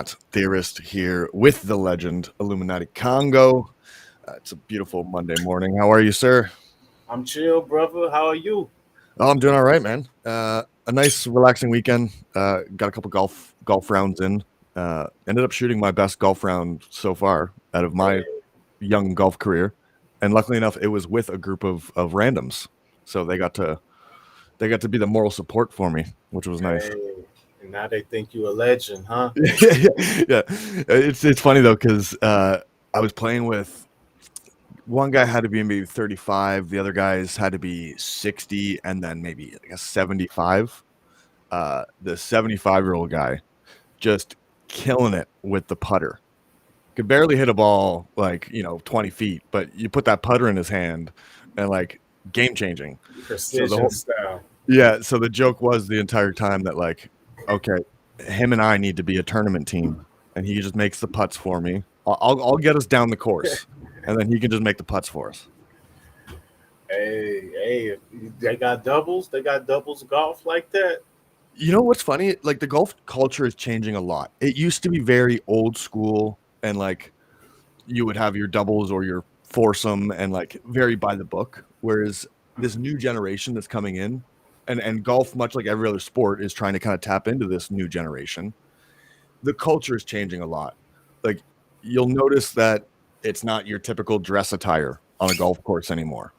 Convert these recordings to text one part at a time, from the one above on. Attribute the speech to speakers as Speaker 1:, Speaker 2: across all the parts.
Speaker 1: Theorist here with the legend Illuminati Congo. It's a beautiful Monday morning. How are you, sir?
Speaker 2: I'm chill, brother. How are you?
Speaker 1: Oh, I'm doing all right, man. A nice, relaxing weekend. Got a couple golf rounds in. Ended up shooting my best golf round so far out of my
Speaker 2: Hey,
Speaker 1: young golf career, and luckily enough, it was with a group of randoms, so they got to be the moral support for me, which was nice.
Speaker 2: hey. And now they think you a legend, huh?
Speaker 1: Yeah. It's funny though because I was playing with one guy had to be maybe 35, the other guys had to be 60, and then maybe like a 75. The 75-year-old guy just killing it with the putter. Could barely hit a ball like 20 feet, but you put that putter in his hand and like game changing. So the
Speaker 2: Precision
Speaker 1: whole
Speaker 2: style.
Speaker 1: yeah, so the joke was the entire time that like, okay, him and I need to be a tournament team, and he just makes the putts for me. I'll get us down the course, and then he can just make the putts for us.
Speaker 2: Hey, they got doubles. They got doubles golf like that.
Speaker 1: You know what's funny? Like the golf culture is changing a lot. It used to be very old school, and like you would have your doubles or your foursome, and like very by the book. Whereas this new generation that's coming in, and golf, much like every other sport, is trying to kind of tap into this new generation. The culture is changing a lot. Like you'll notice that it's not your typical dress attire on a golf course anymore.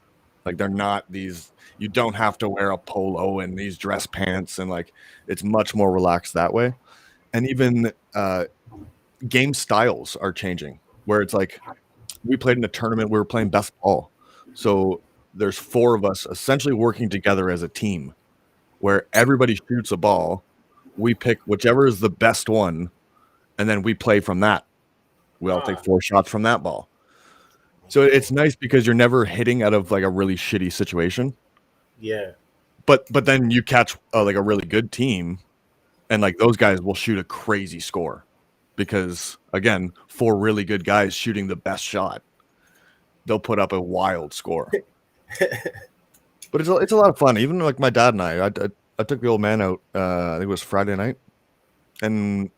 Speaker 1: Like they're not these. You don't have to wear a polo and these dress pants, and like it's much more relaxed that way. And even game styles are changing, where it's like we played in a tournament. We were playing best ball, so there's four of us essentially working together as a team, where everybody shoots a ball. We pick whichever is the best one, and then we play from that. We all take
Speaker 2: Ah,
Speaker 1: four shots from that ball. So it's nice because you're never hitting out of like a really shitty situation.
Speaker 2: yeah,
Speaker 1: But then you catch like a really good team, and like those guys will shoot a crazy score because again, four really good guys shooting the best shot, they'll put up a wild score. But it's a lot of fun. Even like my dad and I took the old man out. I think it was Friday night, and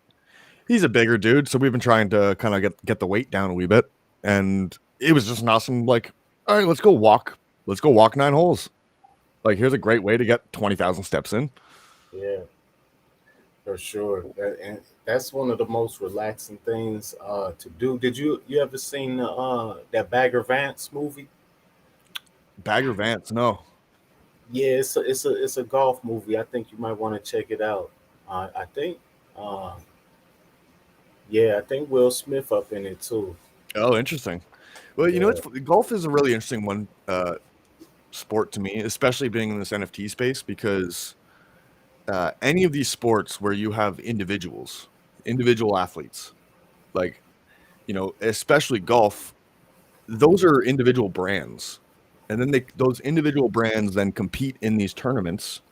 Speaker 1: he's a bigger dude, so we've been trying to kind of get the weight down a wee bit, and it was just an awesome like, all right, let's go walk. Let's go walk 9 holes. Like, here's a great way to get 20,000 steps in.
Speaker 2: yeah, for sure. And that's one of the most relaxing things to do. Did you ever seen that Bagger Vance movie?
Speaker 1: Bagger Vance, no.
Speaker 2: Yeah, it's a golf movie. I think you might want to check it out. I think, uh, yeah, I think Will Smith up in it too.
Speaker 1: Oh, interesting. Well,
Speaker 2: Yeah,
Speaker 1: golf is a really interesting one sport to me, especially being in this NFT space, because any of these sports where you have individual athletes, like especially golf, those are individual brands, and then those individual brands then compete in these tournaments,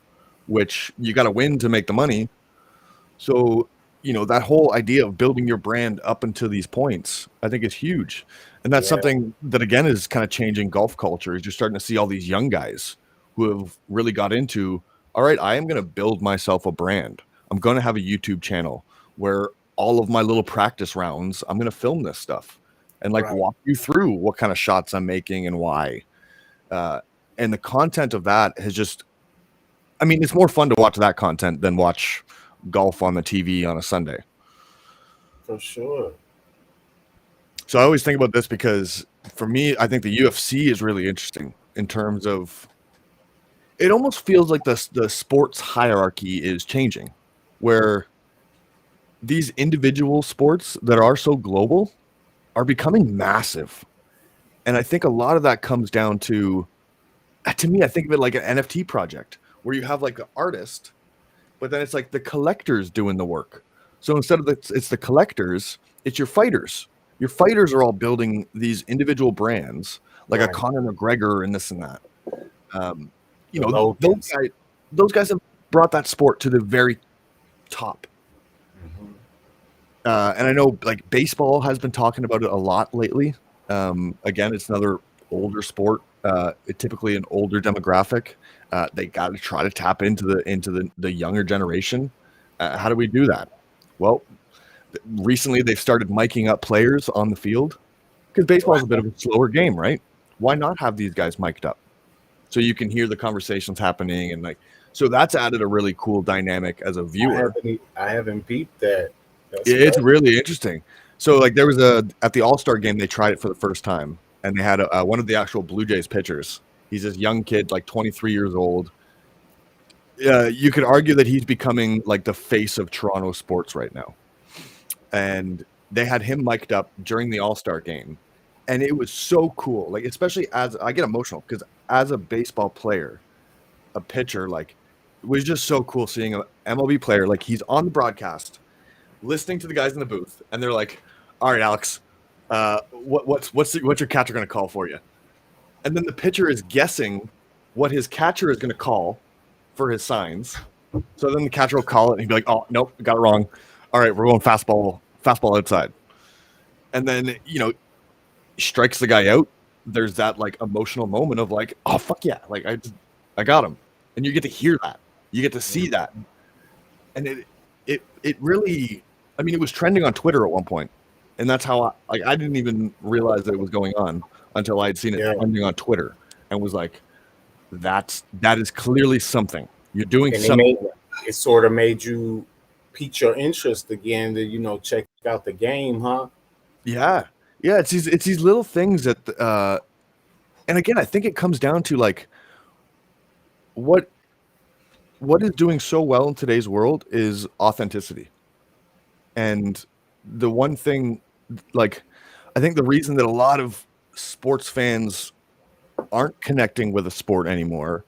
Speaker 1: which you got to win to make the money. So that whole idea of building your brand up until these points, I think is huge, and that's
Speaker 2: yeah,
Speaker 1: something that again is kind of changing golf culture. Is you're starting to see all these young guys who have really got into, all right, I am going to build myself a brand. I'm going to have a YouTube channel where all of my little practice rounds, I'm going to film this stuff and like
Speaker 2: right.
Speaker 1: walk you through what kind of shots I'm making and why. Uh, and the content of that has just, I mean, it's more fun to watch that content than watch golf on the TV on a Sunday.
Speaker 2: For sure.
Speaker 1: So I always think about this because for me, I think the UFC is really interesting in terms of it almost feels like the sports hierarchy is changing, where these individual sports that are so global are becoming massive. And I think a lot of that comes down to me, I think of it like an NFT project where you have like an artist, but then it's like the collectors doing the work. So instead of it's the collectors, it's your fighters. Your fighters are all building these individual brands, like a
Speaker 2: Right.
Speaker 1: Conor McGregor and this and that. Um, you
Speaker 2: The
Speaker 1: know, those
Speaker 2: Logans.
Speaker 1: guys, those guys have brought that sport to the very top.
Speaker 2: Hmm.
Speaker 1: And I know like baseball has been talking about it a lot lately. Again, it's another older sport, typically an older demographic. They got to try to tap into the younger generation. How do we do that? Well, Recently, they've started miking up players on the field because baseball is a bit of a slower game, right? Why not have these guys mic'd up so you can hear the conversations happening and like so that's added a really cool dynamic as a viewer.
Speaker 2: I haven't peeped that. That's
Speaker 1: It's
Speaker 2: crazy.
Speaker 1: really interesting. So like there was at the All-Star game they tried it for the first time and they had one of the actual Blue Jays pitchers. He's this young kid, like 23 years old. You could argue that he's becoming like the face of Toronto sports right now. And they had him mic'd up during the All-Star game. And it was so cool. Like, especially as I get emotional because as a baseball player, a pitcher, like, it was just so cool seeing an MLB player, like, he's on the broadcast, listening to the guys in the booth, and they're like, all right, Alex, what's your catcher going to call for you? And then the pitcher is guessing what his catcher is going to call for his signs. So then the catcher will call it and he'd be like, oh, nope, got it wrong. All right, we're going fastball outside. And then, strikes the guy out. There's that like emotional moment of like, oh, fuck yeah. Like I got him. And you get to hear that. You get to see that. And it really, I mean, it was trending on Twitter at one point. And that's how I didn't even realize that it was going on until I had seen it trending on Twitter and was like, that is clearly something. You're doing
Speaker 2: And
Speaker 1: something.
Speaker 2: it sort of made you pique your interest again to check out the game, huh?
Speaker 1: Yeah. It's these little things that and again I think it comes down to like what is doing so well in today's world is authenticity. And the one thing, like, I think the reason that a lot of sports fans aren't connecting with a sport anymore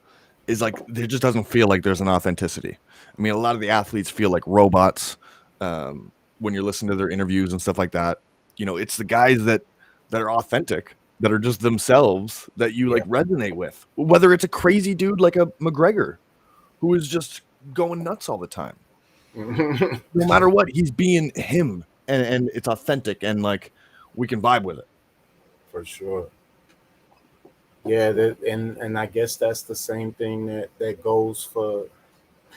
Speaker 1: is like there just doesn't feel like there's an authenticity. I mean, a lot of the athletes feel like robots when you're listening to their interviews and stuff like that. It's the guys that are authentic, that are just themselves, that you like resonate with. Whether it's a crazy dude like a McGregor who is just going nuts all the time. No matter what, he's being him, and it's authentic, and like we can vibe with it.
Speaker 2: For sure. Yeah, and I guess that's the same thing that goes for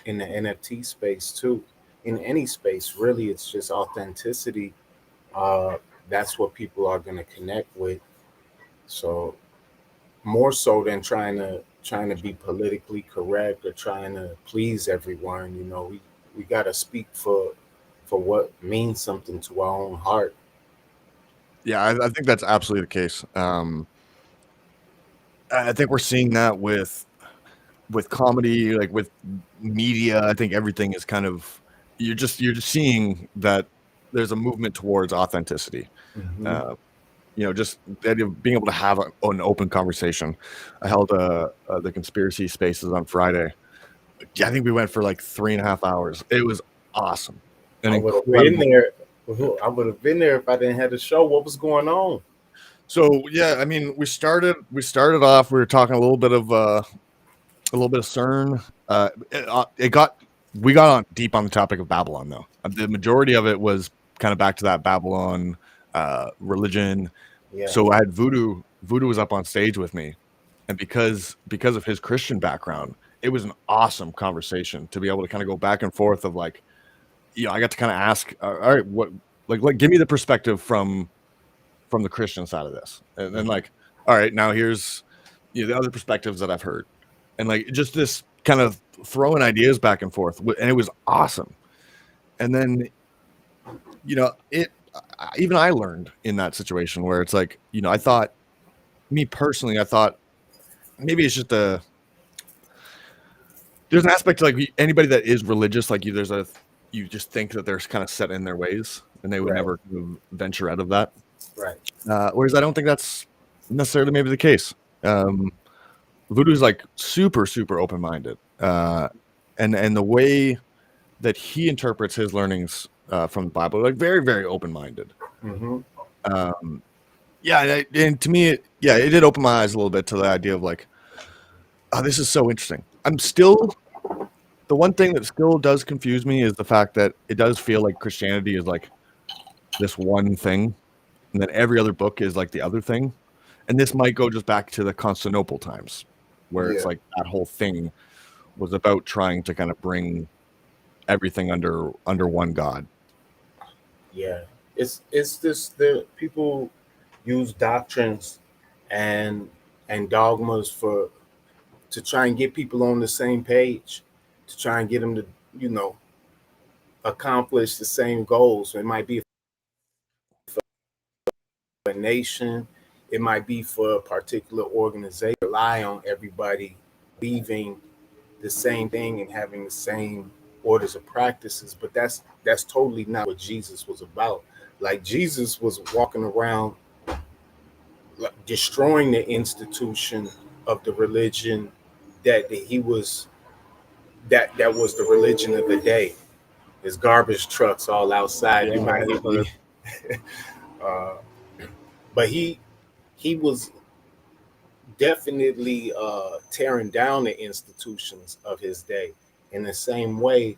Speaker 2: in the NFT space too. In any space, really, it's just authenticity. That's what people are going to connect with. So more so than trying to be politically correct or trying to please everyone, we got to speak for what means something to our own heart.
Speaker 1: Yeah, I think that's absolutely the case. I think we're seeing that with comedy, like with media. I think everything is kind of you're just seeing that there's a movement towards authenticity.
Speaker 2: Mm-hmm.
Speaker 1: Just the idea of being able to have an open conversation. I held the conspiracy spaces on Friday. I think we went for like 3.5 hours. It was awesome.
Speaker 2: I would have been there. I would have been there if I didn't have the show. What was going on?
Speaker 1: So yeah, I mean, we started off. We were talking a little bit of CERN. We got on deep on the topic of Babylon though. The majority of it was kind of back to that Babylon religion.
Speaker 2: Yeah.
Speaker 1: So I had Voodoo. Voodoo was up on stage with me, and because of his Christian background, it was an awesome conversation to be able to kind of go back and forth of like, I got to kind of ask, all right, what like give me the perspective from the Christian side of this, and then like, all right, now here's the other perspectives that I've heard, and like just this kind of throwing ideas back and forth, and it was awesome. And then even I learned in that situation where it's like, I thought, me personally, I thought maybe it's just there's an aspect to like anybody that is religious, like you just think that they're kind of set in their ways and they would never venture out of that.
Speaker 2: Right.
Speaker 1: Whereas I don't think that's necessarily maybe the case. Voodoo's like super, super open-minded. And the way that he interprets his learnings from the Bible, like very, very open-minded.
Speaker 2: Mm-hmm.
Speaker 1: And to me, it did open my eyes a little bit to the idea of like, oh, this is so interesting. The one thing that still does confuse me is the fact that it does feel like Christianity is like this one thing, and that every other book is like the other thing. And this might go just back to the Constantinople times, where it's like that whole thing was about trying to kind of bring everything under one God.
Speaker 2: Yeah, it's this the people use doctrines and dogmas for to try and get people on the same page, to try and get them to you know accomplish the same goals. It might be for a nation, it might be for a particular organization. Rely on everybody leaving the same thing and having the same orders of practices, but that's totally not what Jesus was about. Like Jesus was walking around like, destroying the institution of the religion that he was that was the religion of the day. His garbage trucks all outside.
Speaker 1: Yeah,
Speaker 2: You might hear me. Uh, but he was definitely tearing down the institutions of his day. In the same way,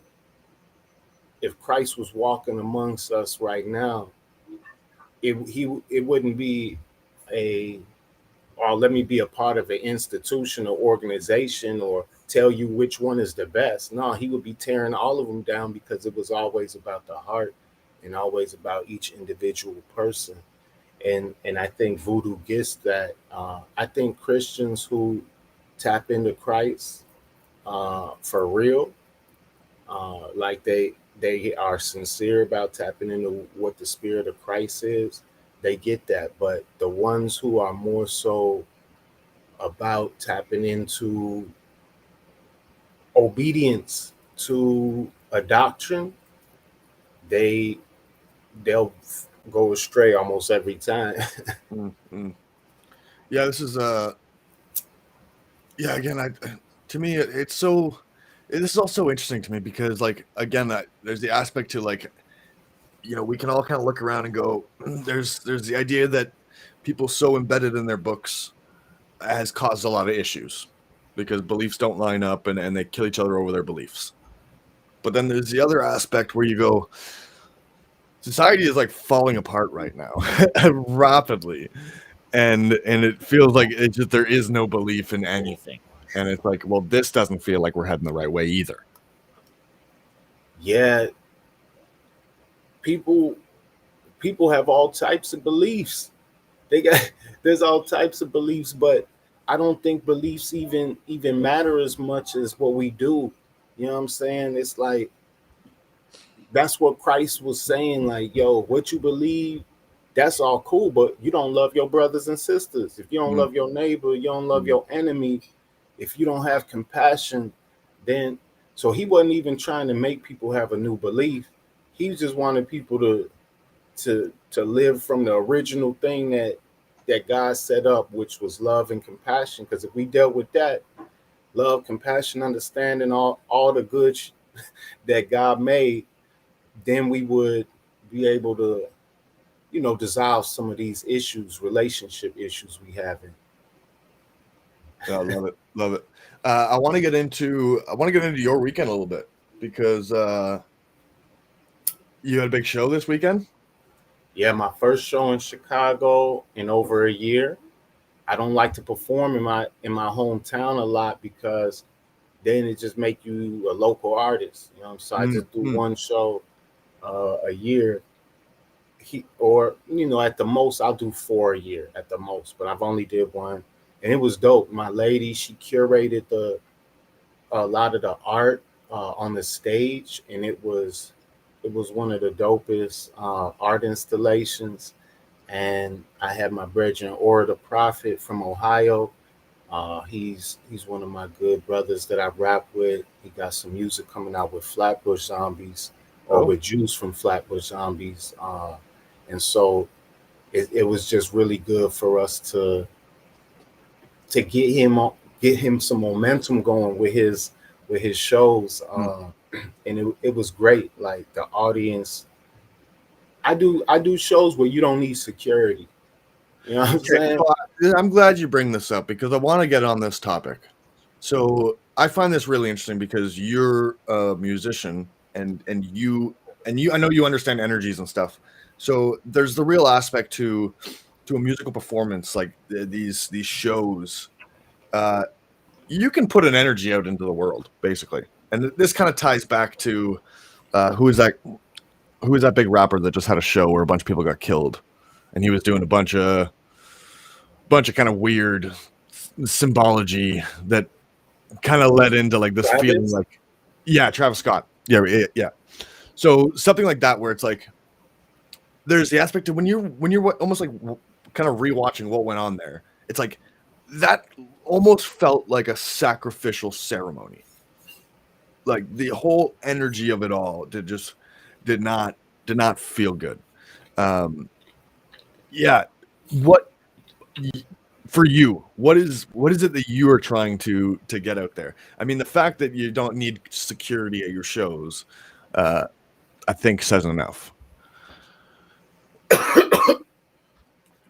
Speaker 2: if Christ was walking amongst us right now, it wouldn't be a or let me be a part of an institution or organization or tell you which one is the best. No, he would be tearing all of them down because it was always about the heart and always about each individual person. And I think voodoo gets that. I think Christians who tap into Christ for real, like they are sincere about tapping into what the spirit of Christ is, they get that. But the ones who are more so about tapping into obedience to a doctrine, they they'll go astray almost every time.
Speaker 1: Mm-hmm. Yeah, this is yeah, again, I to me it's so this is also interesting to me because like again there's the aspect to like we can all kind of look around and go there's the idea that people so embedded in their books has caused a lot of issues because beliefs don't line up and they kill each other over their beliefs. But then there's the other aspect where you go society is like falling apart right now rapidly and it feels like it's just there is no belief in anything. And it's like, well, this doesn't feel like we're heading the right way either.
Speaker 2: Yeah, people people have all types of beliefs. They got there's all types of beliefs, but I don't think beliefs even matter as much as what we do. You know what I'm saying? It's like that's what Christ was saying. Like, yo, what you believe, that's all cool, but you don't love your brothers and sisters. If you don't
Speaker 1: Mm,
Speaker 2: love your neighbor, you don't love
Speaker 1: mm.
Speaker 2: your enemy. If you don't have compassion, then so he wasn't even trying to make people have a new belief. He just wanted people to live from the original thing that God set up, which was love and compassion. Because if we dealt with that, love, compassion, understanding, all the good that God made, then we would be able to, dissolve some of these issues, relationship issues we have.
Speaker 1: Yeah, I love it. Love it. I want to get into your weekend a little bit because you had a big show this weekend.
Speaker 2: Yeah, my first show in Chicago in over a year. I don't like to perform in my hometown a lot because then it just make you a local artist. So I
Speaker 1: Mm,
Speaker 2: just do
Speaker 1: mm.
Speaker 2: one show a year. Or at the most I'll do four a year at the most, but I've only did one, and it was dope. My lady, she curated the a lot of the art on the stage, and it was one of the dopest art installations. And I had my brethren Aura the Prophet from Ohio. He's one of my good brothers that I rap with. He got some music coming out with Flatbush Zombies or
Speaker 1: Oh,
Speaker 2: with Juice from Flatbush Zombies. And so it was just really good for us to get him some momentum going with his shows.
Speaker 1: mm.
Speaker 2: And it was great. Like the audience, I do shows where you don't need security. You know what I'm
Speaker 1: Okay,
Speaker 2: saying?
Speaker 1: so I'm glad you bring this up because I want to get on this topic. So I find this really interesting because you're a musician and you I know you understand energies and stuff. So there's the real aspect to a musical performance like these shows. Uh, you can put an energy out into the world basically, and this kind of ties back to who is that? who was that big rapper that just had a show where a bunch of people got killed, and he was doing a bunch of kind of weird symbology that kind of led into like this feeling
Speaker 2: Travis?
Speaker 1: like, yeah, Travis Scott, yeah. So something like that where it's like there's the aspect of when you're almost like kind of rewatching what went on there. It's like that almost felt like a sacrificial ceremony. Like the whole energy of it all did not did not feel good. Um, yeah, what for you? What is it that you are trying to get out there? I mean, the fact that you don't need security at your shows, uh, I think says enough.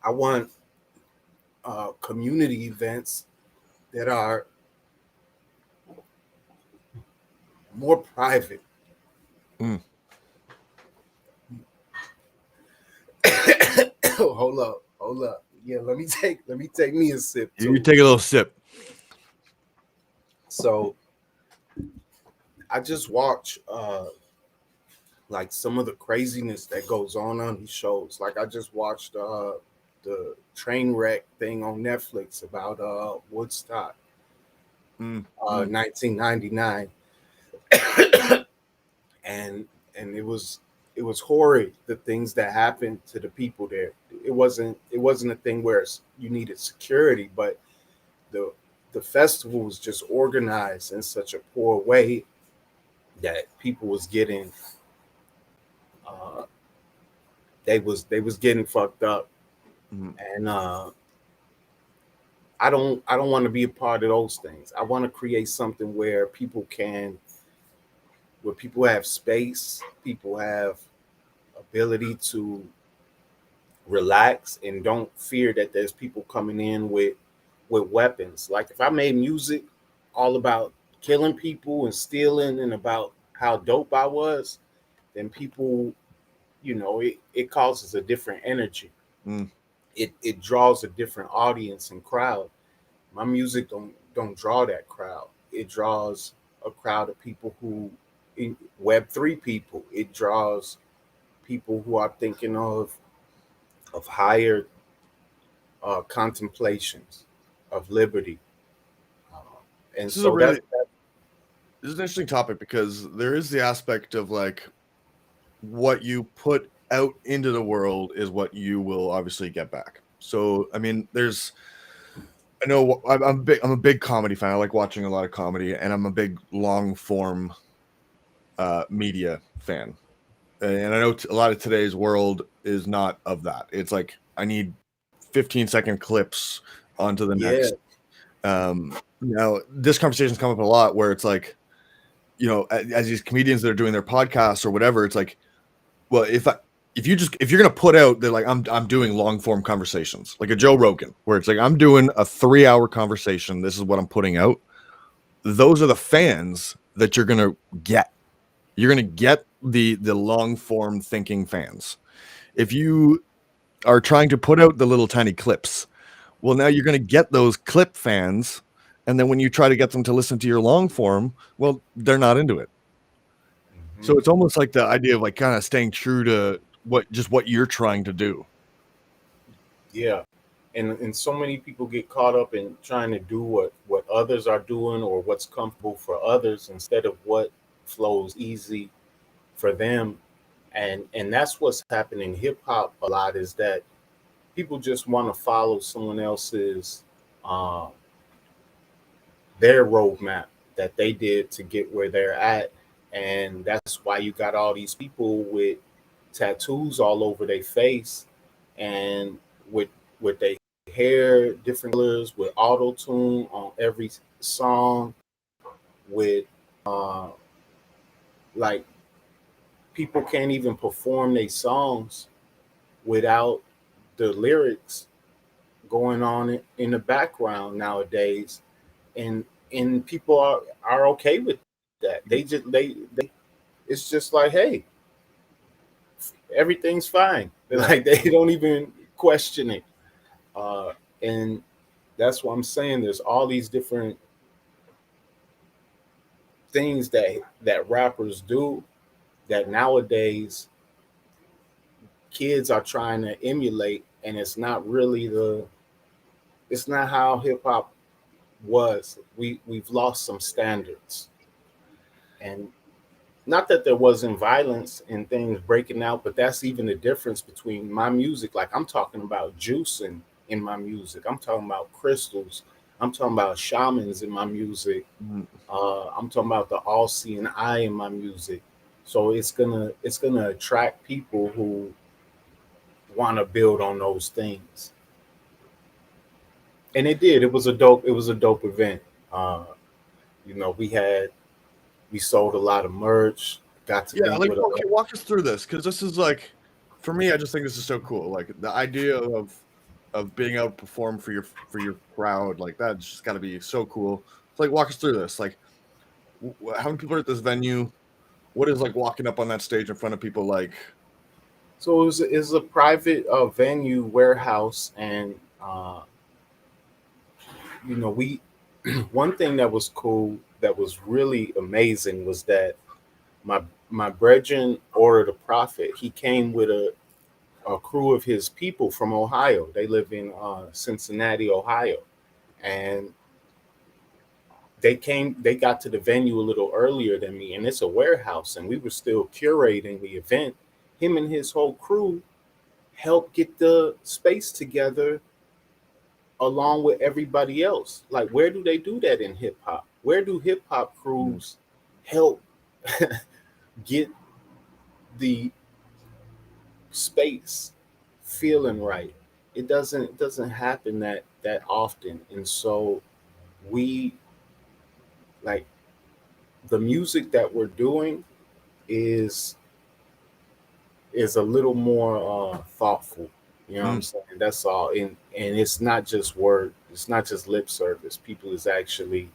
Speaker 2: I want community events that are more private.
Speaker 1: Mm.
Speaker 2: Hold up. Yeah, let me take me a sip
Speaker 1: You
Speaker 2: too.
Speaker 1: take a little sip.
Speaker 2: So I just watch like some of the craziness that goes on these shows. Like I just watched the train wreck thing on Netflix about Woodstock,
Speaker 1: Mm, mm.
Speaker 2: 1999, and it was horrid, the things that happened to the people there. It wasn't a thing where you needed security, but the the festival was just organized in such a poor way that people was getting uh, they was getting fucked up.
Speaker 1: Mm.
Speaker 2: And I don't want to be a part of those things. I want to create something where people have space, people have ability to relax and don't fear that there's people coming in with weapons. Like if I made music all about killing people and stealing and about how dope I was, then people, it causes a different energy.
Speaker 1: Mm.
Speaker 2: It draws a different audience and crowd. My music don't draw that crowd. It draws a crowd of people Web3 people. It draws people who are thinking of higher contemplations of liberty. Uh, and
Speaker 1: This is a
Speaker 2: so
Speaker 1: really this is an interesting topic because there is the aspect of like what you put out into the world is what you will obviously get back. So I mean, I know I'm a big comedy fan. I like watching a lot of comedy, and I'm a big long form media fan. And I know a lot of today's world is not of that. It's like I need 15-second clips onto the
Speaker 2: yeah,
Speaker 1: next. Now this conversation's come up a lot where it's like, as these comedians that are doing their podcasts or whatever, it's like, well, if you're gonna put out that like I'm doing long form conversations like a Joe Rogan where it's like I'm doing a 3-hour conversation, this is what I'm putting out. Those are the fans that you're gonna get. You're gonna get the long form thinking fans. If you are trying to put out the little tiny clips, well, now you're gonna get those clip fans, and then when you try to get them to listen to your long form, well, they're not into it. So
Speaker 2: mhm,
Speaker 1: it's almost like the idea of like kind of staying true to what you're trying to do.
Speaker 2: yeah. And so many people get caught up in trying to do what others are doing or what's comfortable for others instead of what flows easy for them. And that's what's happening in hip hop a lot, is that people just want to follow someone else's uh, their roadmap that they did to get where they're at. And that's why you got all these people with tattoos all over their face and with their hair different colors, with auto tune on every song, with uh like people can't even perform their songs without the lyrics going on in the background nowadays. And people are okay with that. They it's just like, hey, everything's fine.
Speaker 1: Yeah.
Speaker 2: Like they don't even question it. And that's what I'm saying. There's all these different things that rappers do that nowadays kids are trying to emulate, and it's not how hip hop was. We've lost some standards, and not that there wasn't violence and things breaking out, but that's even the difference between my music. Like I'm talking about juicing in my music. I'm talking about crystals. I'm talking about shamans in my music.
Speaker 1: Mm.
Speaker 2: I'm talking about the all seeing eye in my music. So it's gonna attract people who want to build on those things. And it did. It was a dope event. Uh, we had we sold a lot of merch. Got to
Speaker 1: Yeah,
Speaker 2: meet
Speaker 1: like
Speaker 2: with a
Speaker 1: okay, walk us through this because this is like, for me, I just think this is so cool. Like the idea of being able to perform for your crowd, like that's just got to be so cool. So, like, walk us through this. Like, how many people are at this venue? What is like walking up on that stage in front of people like?
Speaker 2: So it was a private venue warehouse, and we one thing that was cool, that was really amazing, was that my my brethren ordered a prophet. He came with a crew of his people from Ohio. They live in Cincinnati, Ohio, and they got to the venue a little earlier than me, and it's a warehouse, and we were still curating the event. Him and his whole crew helped get the space together along with everybody else. Like, where do they do that in hip hop? Where do hip hop
Speaker 1: Mm,
Speaker 2: crews help get the space feeling right? It doesn't happen that often. And so we, like, the music that we're doing is is a little more thoughtful. You know what I'm
Speaker 1: mm.
Speaker 2: saying? That's all. And it's not just word. It's not just lip service. People is actually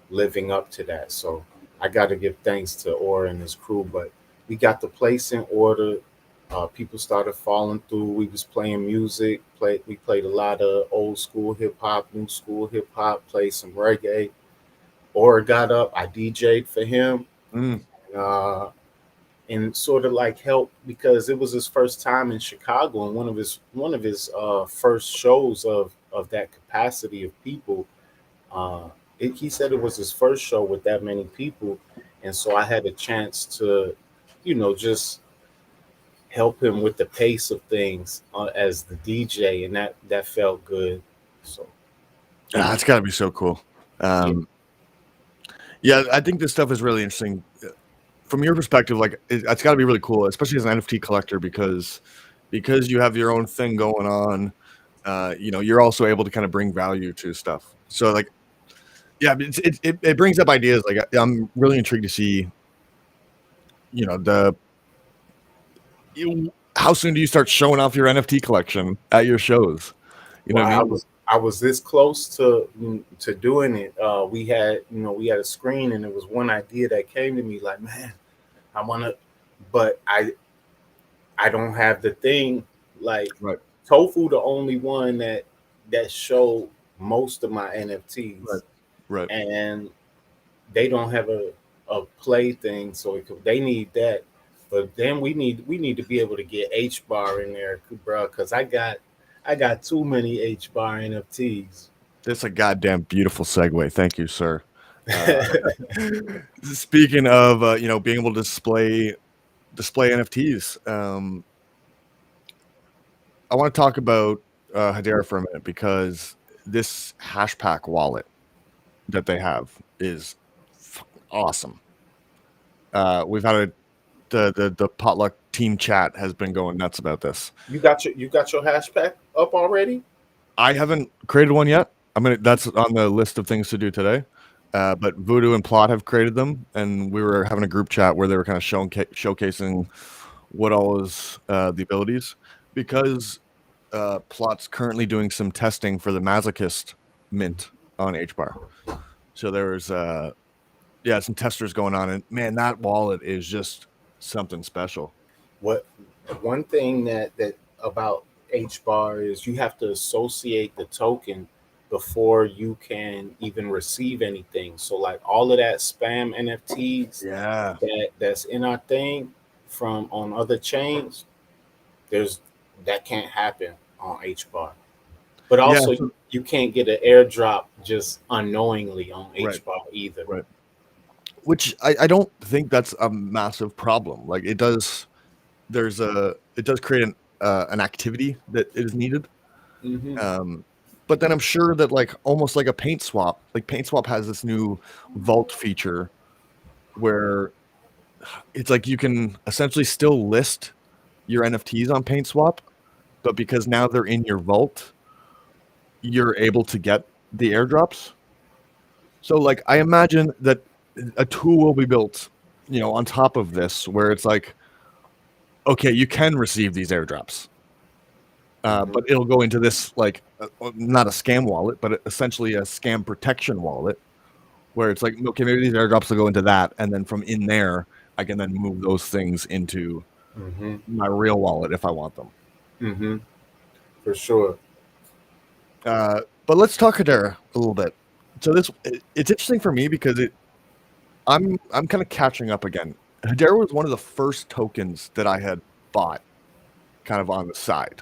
Speaker 2: living up to that. So I got to give thanks to Aura and his crew. But we got the place in order. People started falling through. We was playing music. We played a lot of old school hip hop, new school hip hop. Played some reggae. Aura got up. I DJ'd for him.
Speaker 1: Mm.
Speaker 2: Uh, and sort of like help, because it was his first time in Chicago, and one of his first shows of that capacity of people. Uh, he said it was his first show with that many people, and so I had a chance to, just help him with the pace of things as the DJ, and that felt good. So,
Speaker 1: Ah,
Speaker 2: and
Speaker 1: that's got to be so cool.
Speaker 2: yeah,
Speaker 1: Um, yeah, I think this stuff is really interesting from your perspective. Like, it's got to be really cool, especially as an NFT collector, because you have your own thing going on. You're also able to kind of bring value to stuff. So, like, yeah, it brings up ideas. Like, I'm really intrigued to see, the how soon do you start showing off your NFT collection at your shows? You know
Speaker 2: well,
Speaker 1: what I mean?
Speaker 2: I was this close to doing it. We had a screen, and it was one idea that came to me, like, man, I want to, but I don't have the thing. Like,
Speaker 1: Right,
Speaker 2: Tofu, the only one that showed most of my
Speaker 1: right,
Speaker 2: NFTs,
Speaker 1: right.
Speaker 2: and they don't have a play thing, so they need that. But then we need to be able to get H bar in there, bro, because I got too many H bar NFTs.
Speaker 1: That's a goddamn beautiful segue. Thank you, sir. Uh, Speaking of, being able to display NFTs, I want to talk about Hedera for a minute because this Hashpack wallet that they have is awesome. We've had the potluck team chat has been going nuts about this.
Speaker 2: You got your hashtag up already?
Speaker 1: I haven't created one yet. That's on the list of things to do today. But Voodoo and Plot have created them, and we were having a group chat where they were kind of showcasing what all is the abilities, because Plot's currently doing some testing for the Masochist mint on HBAR. So there's some testers going on, and man, that wallet is just something special.
Speaker 2: What one thing that about H bar is you have to associate the token before you can even receive anything. So like all of that spam NFTs
Speaker 1: Yeah.
Speaker 2: that's in our thing from on other chains, that can't happen on HBAR. But
Speaker 1: Yeah.
Speaker 2: also,
Speaker 1: So,
Speaker 2: you can't get an airdrop just unknowingly on
Speaker 1: right.
Speaker 2: HBAR either.
Speaker 1: Right. Which I don't think that's a massive problem. Like it does. It does create an activity that is needed.
Speaker 2: Hmm.
Speaker 1: Um, but then I'm sure that like almost like a paint swap, like paint swap has this new vault feature where it's like you can essentially still list your NFTs on paint swap, but because now they're in your vault, you're able to get the airdrops. So like I imagine that a tool will be built, on top of this where it's like, okay, you can receive these airdrops.
Speaker 2: Hmm.
Speaker 1: But it'll go into this like not a scam wallet, but essentially a scam protection wallet where it's like, okay, maybe these airdrops will go into that, and then from in there, I can then move those things into
Speaker 2: Hmm.
Speaker 1: my real wallet if I want them.
Speaker 2: Hmm. For sure.
Speaker 1: But let's talk Hedera a little bit. So it's interesting for me because I'm kind of catching up again. Hedera was one of the first tokens that I had bought kind of on the side.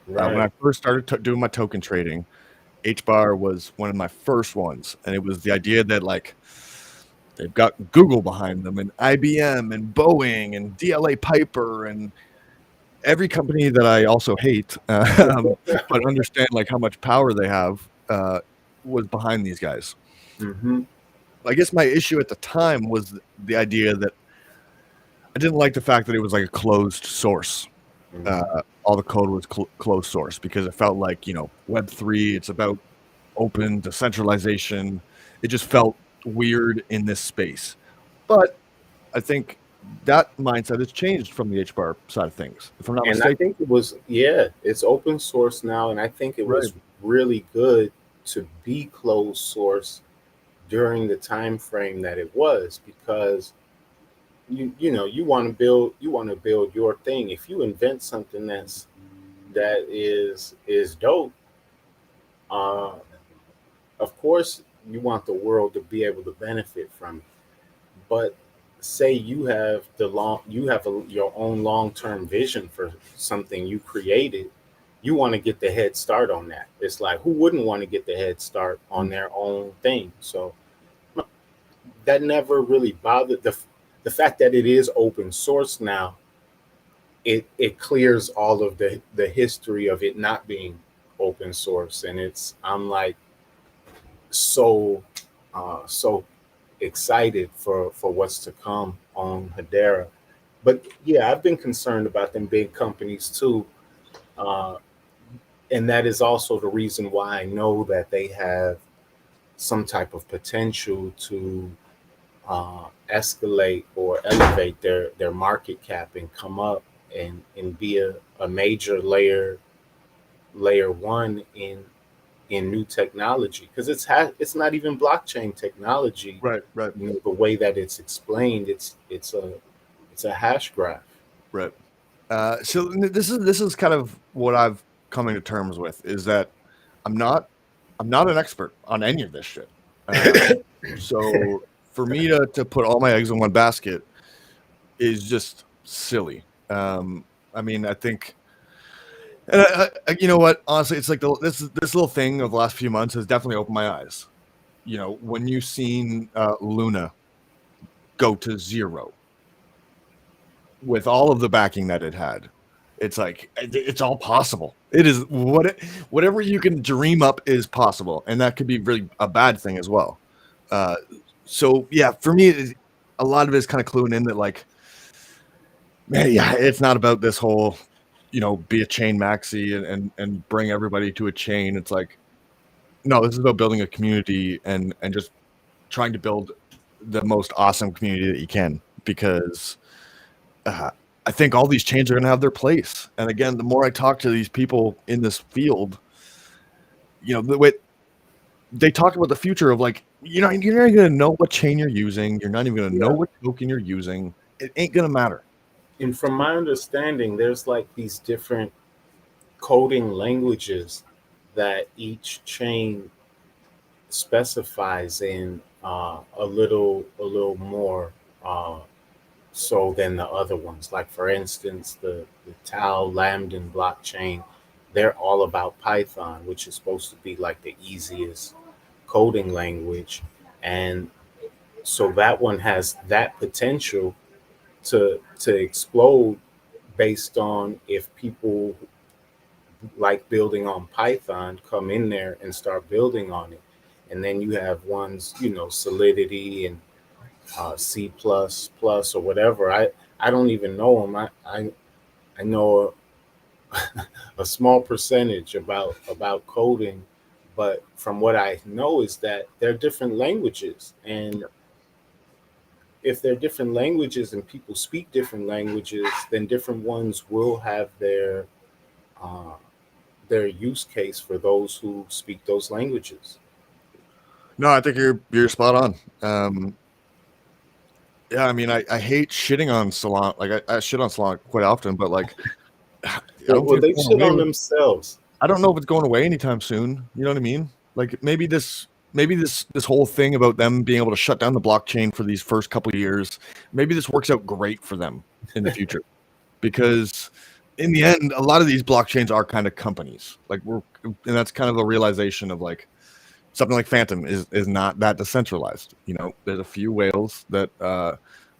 Speaker 1: When I
Speaker 2: Right.
Speaker 1: first started doing my token trading, HBAR was one of my first ones, and it was the idea that like they've got Google behind them, and IBM, and Boeing, and DLA Piper, and every company that I also hate, but understand like how much power they have, was behind these guys.
Speaker 2: Hmm.
Speaker 1: I guess my issue at the time was the idea that I didn't like the fact that it was like a closed source. Uh,
Speaker 2: Hmm.
Speaker 1: all the code was closed source because it felt like Web3. It's about open decentralization. It just felt weird in this space. But I think that mindset has changed from the HBAR side of things, if I'm not
Speaker 2: And I
Speaker 1: mistaken.
Speaker 2: think it was, yeah, it's open source now. And I think it
Speaker 1: Right.
Speaker 2: was really good to be closed source during the time frame that it was, because you want to build your thing. If you invent something that is dope, uh, of course you want the world to be able to benefit from it. But say you have your own long-term vision for something you created, you want to get the head start on that. It's like, who wouldn't want to get the head start on
Speaker 1: Mm.
Speaker 2: their own thing? So that never really bothered the fact that it is open source now. It clears all of the history of it not being open source, and I'm like so so excited for what's to come on Hedera. But yeah, I've been concerned about them big companies too, uh, and that is also the reason why I know that they have some type of potential to escalate or elevate their market cap and come up and be a major layer one in new technology, because it's not even blockchain technology.
Speaker 1: Right. Right.
Speaker 2: The way that it's explained, it's a hash graph.
Speaker 1: Right. So this is kind of what I've coming to terms with is that I'm not I'm not an expert on any of this shit. Uh, so for me to put all my eggs in one basket is just silly. I mean, I think, and you know what? Honestly, it's like this little thing of the last few months has definitely opened my eyes. When you've seen Luna go to zero with all of the backing that it had, it's like it's all possible. It is whatever you can dream up is possible, and that could be really a bad thing as well. Uh, so yeah, for me, a lot of it is kind of cluing in that like, man, yeah, it's not about this whole, be a chain maxi and bring everybody to a chain. It's like, no, this is about building a community and just trying to build the most awesome community that you can, because uh, I think all these chains are going to have their place. And again, the more I talk to these people in this field, the way they talk about the future of like, you're not going to know what chain you're using. You're not even going to know
Speaker 2: Yeah.
Speaker 1: what token you're using. It ain't going to matter.
Speaker 2: And from my understanding, there's like these different coding languages that each chain specifies in a little more so than the other ones. Like for instance, the Tau Lambda blockchain, they're all about Python, which is supposed to be like the easiest coding language. And so that one has that potential to explode based on if people like building on Python come in there and start building on it. And then you have ones, Solidity and C plus plus or whatever. I don't even know them. I know a small percentage about coding, but from what I know is that they're different languages, and if they're different languages and people speak different languages, then different ones will have uh, their use case for those who speak those languages.
Speaker 1: No, I think you're spot on. Yeah, I mean, I hate shitting on Solana. Like I shit on Solana quite often, but like I don't
Speaker 2: Well,
Speaker 1: think it's
Speaker 2: they
Speaker 1: going
Speaker 2: shit
Speaker 1: away.
Speaker 2: on themselves.
Speaker 1: I don't know if it's going away anytime soon. You know what I mean? Like maybe this whole thing about them being able to shut down the blockchain for these first couple of years, maybe this works out great for them in the future because in the end, a lot of these blockchains are kind of companies. And that's kind of the realization of like something like Phantom is not that decentralized. There's a few whales that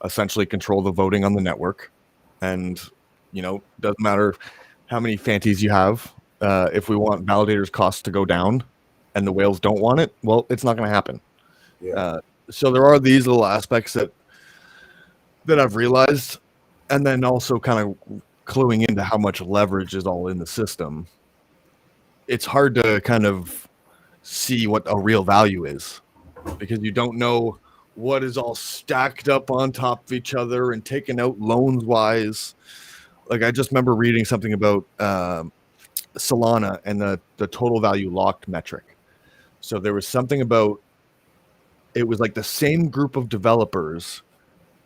Speaker 1: essentially control the voting on the network, and doesn't matter how many fanties you have. If we want validators' costs to go down, and the whales don't want it, well, it's not going to happen.
Speaker 2: Yeah,
Speaker 1: Uh, so there are these little aspects that I've realized, and then also kind of cluing into how much leverage is all in the system. It's hard to kind of see what a real value is because you don't know what is all stacked up on top of each other and taken out loans wise. Like I just remember reading something about Solana and the total value locked metric. So there was something about it was like the same group of developers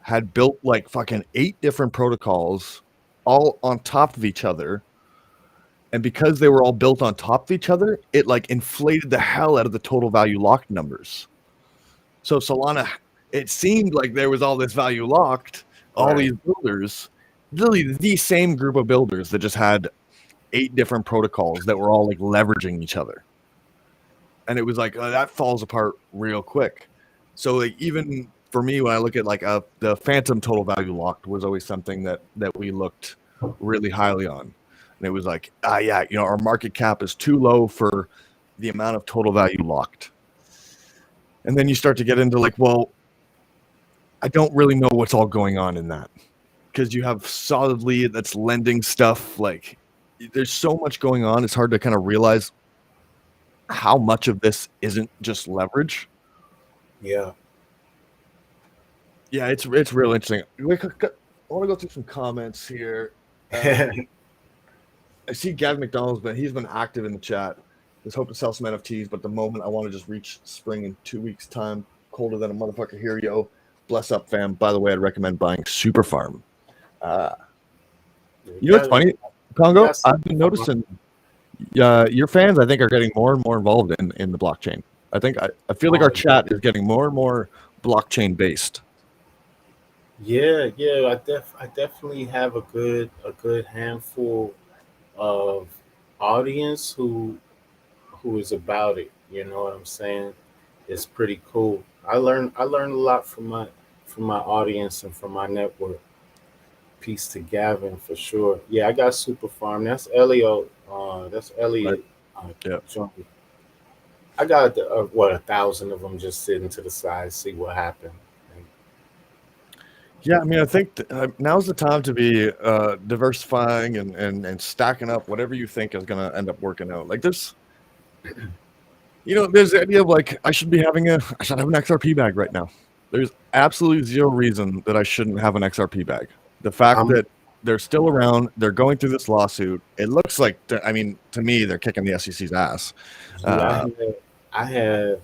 Speaker 1: had built like fucking 8 different protocols all on top of each other. And because they were all built on top of each other, it like inflated the hell out of the total value locked numbers. So Solana, it seemed like there was all this value locked, all
Speaker 2: right.
Speaker 1: these builders, literally the same group of builders that just had 8 different protocols that were all like leveraging each other. And it was like that falls apart real quick. So like even for me, when I look at like the Phantom total value locked was always something that we looked really highly on, and it was like yeah, our market cap is too low for the amount of total value locked. And then you start to get into like, well, I don't really know what's all going on in that because you have solidly that's lending stuff. Like there's so much going on. It's hard to kind of realize how much of this isn't just leverage.
Speaker 2: Yeah.
Speaker 1: Yeah, it's real interesting. I want to go through some comments here. I see Gavin McDonald's, but he's been active in the chat. Just hope to sell some NFTs, but at the moment I want to just reach spring in 2 weeks' time. Colder than a motherfucker here, yo. Bless up, fam. By the way, I'd recommend buying Super Farm.
Speaker 2: We
Speaker 1: What's
Speaker 2: got
Speaker 1: funny,
Speaker 2: we
Speaker 1: Congo?
Speaker 2: got some
Speaker 1: I've been noticing your fans, I think, are getting more and more involved in the blockchain. I feel like our
Speaker 2: oh
Speaker 1: chat is getting more and more blockchain based.
Speaker 2: yeah. I definitely have a good handful of audience who is about it. You know what I'm saying? It's pretty cool. I learned a lot from my audience and from my network. Peace to Gavin for sure. Yeah, I got Super Farm. That's Elliot. That's
Speaker 1: Right.
Speaker 2: Elliot.
Speaker 1: Yeah.
Speaker 2: Joint. I got what 1,000 of them just sitting to the side, see what happened. And
Speaker 1: Yeah, I mean, I think now's the time to be diversifying and stacking up whatever you think is going to end up working out. Like there's the idea of like I should have an XRP bag right now. There's absolutely zero reason that I shouldn't have an XRP bag. The fact
Speaker 2: I'm
Speaker 1: that they're still around, they're going through this lawsuit. It looks like, I mean, to me, they're kicking the SEC's ass.
Speaker 2: yeah,
Speaker 1: Uh,
Speaker 2: I have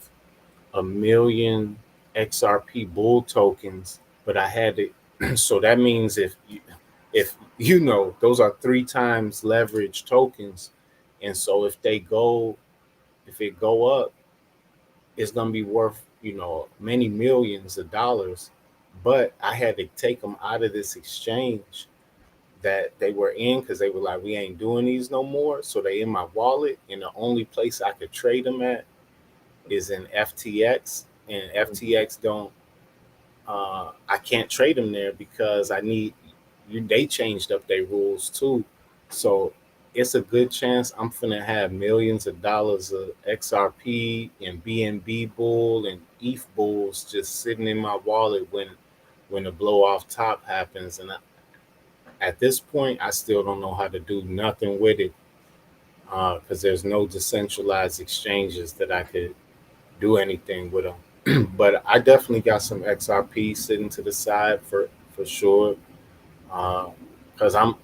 Speaker 2: a million XRP bull tokens, but I had it. So that means if those are 3 times leverage tokens, and so if it go up, it's gonna be worth many millions of dollars. but I had to take them out of this exchange that they were in because they were like, we ain't doing these no more. So they in my wallet, and the only place I could trade them at is in FTX, and FTX don't. I can't trade them there because I need you. They changed up their rules too, so it's a good chance I'm gonna have millions of dollars of XRP and BNB Bull and ETH Bulls just sitting in my wallet when the blow off top happens. And at this point, I still don't know how to do nothing with it because there's no decentralized exchanges that I could do anything with them. But I definitely got some XRP sitting to the side for sure. Because I'm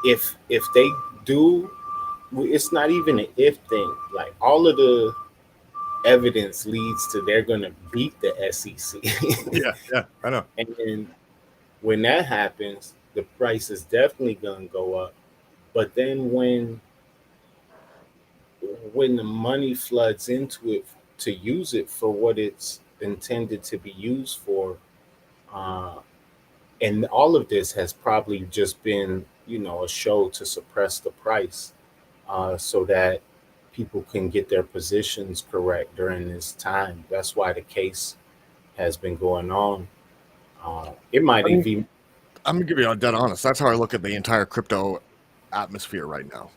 Speaker 2: if they do, it's not even an if thing. Like all of the evidence leads to they're gonna beat the SEC,
Speaker 1: Yeah, yeah, I know.
Speaker 2: and then when that happens, the price is definitely gonna go up. But then when the money floods into it to use it for what it's intended to be used for, uh, and all of this has probably just been, a show to suppress the price, so that people can get their positions correct during this time. That's why the case has been going on. It might
Speaker 1: I mean,
Speaker 2: even.
Speaker 1: I'm gonna give you dead honest. That's how I look at the entire crypto atmosphere right now.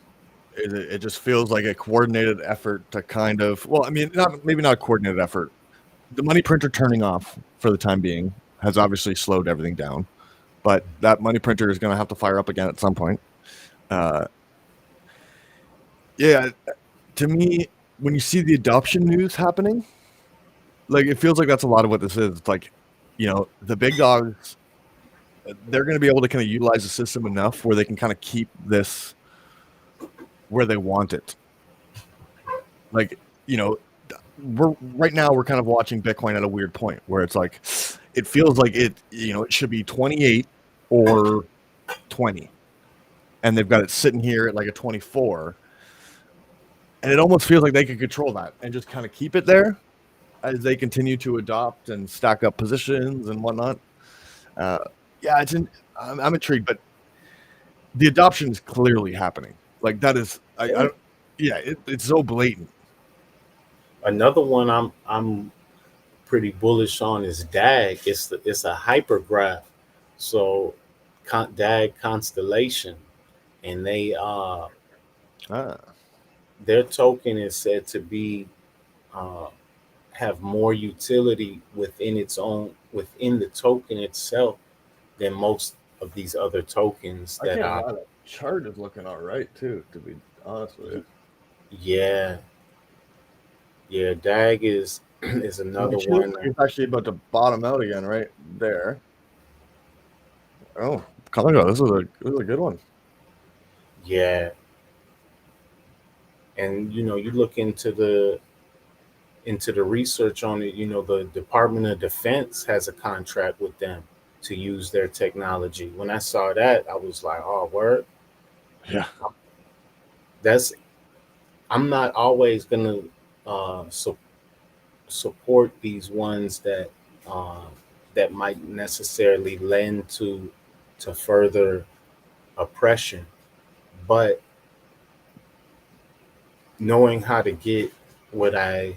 Speaker 1: It just feels like a coordinated effort to kind of, well, I mean, not maybe not a coordinated effort. The money printer turning off for the time being has obviously slowed everything down, but that money printer is going to have to fire up again at some point. Uh, yeah, to me, when you see the adoption news happening, like it feels like that's a lot of what this is. It's like, the big dogs, they're going to be able to kind of utilize the system enough where they can kind of keep this where they want it. Like, we're kind of watching Bitcoin at a weird point where it's like it feels like it should be 28 or 20, and they've got it sitting here at like a 24, and it almost feels like they can control that and just kind of keep it there as they continue to adopt and stack up positions and whatnot. Uh, yeah, I'm intrigued, but the adoption is clearly happening. Like that is, I don't, yeah, it's so blatant.
Speaker 2: Another one I'm pretty bullish on is DAG. It's a hypergraph, so DAG constellation, and
Speaker 1: Ah,
Speaker 2: their token is said to be uh, have more utility within the token itself than most of these other tokens
Speaker 1: I
Speaker 2: that
Speaker 1: can't
Speaker 2: are.
Speaker 1: lie. That chart is looking all right too. To be honest with you,
Speaker 2: Yeah, yeah. DAG is is another
Speaker 1: it looks
Speaker 2: one.
Speaker 1: like it's actually about to bottom out again right there. Oh, Congo, this is a good one.
Speaker 2: Yeah, and you look into the research on it. The Department of Defense has a contract with them to use their technology. When I saw that, I was like, "Oh, word."
Speaker 1: Yeah,
Speaker 2: That's I'm not always gonna support these ones uh, that might necessarily lend to further oppression, but knowing how to get what I